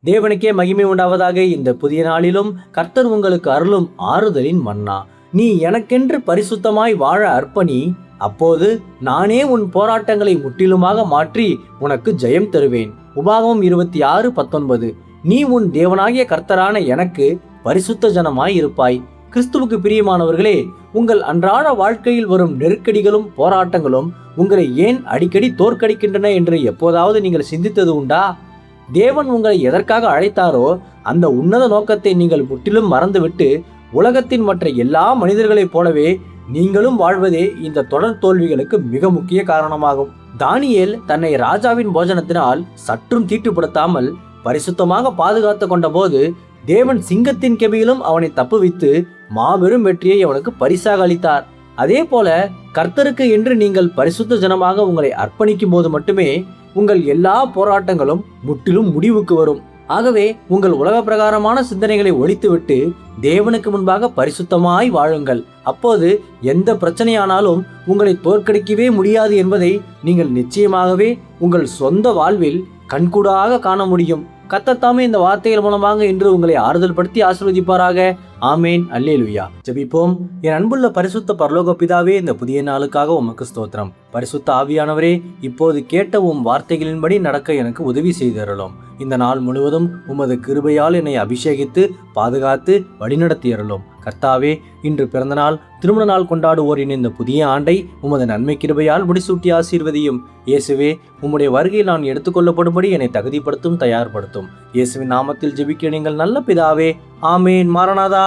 தேவனுக்கே மகிமை உண்டாவதாக. இந்த புதிய நாளிலும் கர்த்தர் உங்களுக்கு அருளும் ஆறுதலின் மன்னா. நீ எனக்கென்று பரிசுத்தமாய் வாழ அர்ப்பணி, அப்போது நானே உன் போராட்டங்களை முற்றிலுமாக மாற்றி உனக்கு ஜெயம் தருவேன். உபாகமம் 26:19. நீ உன் தேவனாகிய கர்த்தரான எனக்கு பரிசுத்த ஜனமாய் இருப்பாய். கிறிஸ்துவுக்கு பிரியமானவர்களே, உங்கள் அன்றாட வாழ்க்கையில் வரும் நெருக்கடிகளும் போராட்டங்களும் உங்களை ஏன் அடிக்கடி தோற்கடிக்கின்றன என்று எப்போதாவது நீங்கள் சிந்தித்தது உண்டா? தேவன் உங்களை எதற்காக அழைத்தாரோ அந்த உன்னத நோக்கத்தை நீங்கள் முற்றிலும் மறந்துவிட்டு உலகத்தின் மற்ற எல்லா மனிதர்களைப் போலவே நீங்களும் வாழ்வதே இந்த தொடர் தோல்விகளுக்கு மிக முக்கிய காரணமாகும். தானியேல் தன்னை ராஜாவின் போஜனத்தினால் சற்றும் தீட்டுப்படுத்தாமல் பரிசுத்தமாக பாதுகாத்து கொண்ட போது தேவன் சிங்கத்தின் கெபியிலும் அவனை தப்புவித்து மாபெரும் வெற்றியை அவனுக்கு பரிசாக அளித்தார். அதே போல கர்த்தருக்கு என்று நீங்கள் பரிசுத்த ஜனமாக உங்களை அர்ப்பணிக்கும் போது மட்டுமே உங்கள் எல்லா போராட்டங்களும் முற்றிலும் முடிவுக்கு வரும். ஆகவே உங்கள் உலக பிரகாரமான சிந்தனைகளை ஒழித்துவிட்டு தேவனுக்கு முன்பாக பரிசுத்தமாய் வாழுங்கள். அப்போது எந்த பிரச்சனையானாலும் உங்களை தோற்கடிக்கவே முடியாது என்பதை நீங்கள் நிச்சயமாகவே உங்கள் சொந்த வாழ்வில் கண்கூடாக காண முடியும். கர்த்தர் இந்த வார்த்தைகள் மூலமாக இன்று உங்களை ஆறுதல் படுத்தி ஆசீர்வதிப்பாராக. ஆமேன். அல்லேலூயா. ஜெபிப்போம். என் அன்புள்ள பரிசுத்த பரலோக பிதாவே, இந்த புதிய நாளுக்காக உமக்கு ஸ்தோத்திரம். பரிசுத்த ஆவியானவரே, இப்போது கேட்ட உம் வார்த்தைகளின்படி நடக்க எனக்கு உதவி செய்தருளும். இந்த நாள் முழுவதும் உமது கிருபையால் என்னை அபிஷேகித்து பாதுகாத்து வழிநடத்தியருளும். கர்த்தாவே, இன்று பிறந்தநாள் திருமண நாள் கொண்டாடுவோரின் இந்த புதிய ஆண்டை உமது நன்மை கிருபையால் முடிசூட்டி ஆசீர்வதியும். இயேசுவே, உம்முடைய வருகையில் நான் எடுத்துக்கொள்ளப்படும்படி என்னை தகுதிப்படுத்தும், தயார்படுத்தும். இயேசுவின் நாமத்தில் ஜெபிக்க நீங்கள் நல்ல பிதாவே. ஆமேன். மாரநாதா.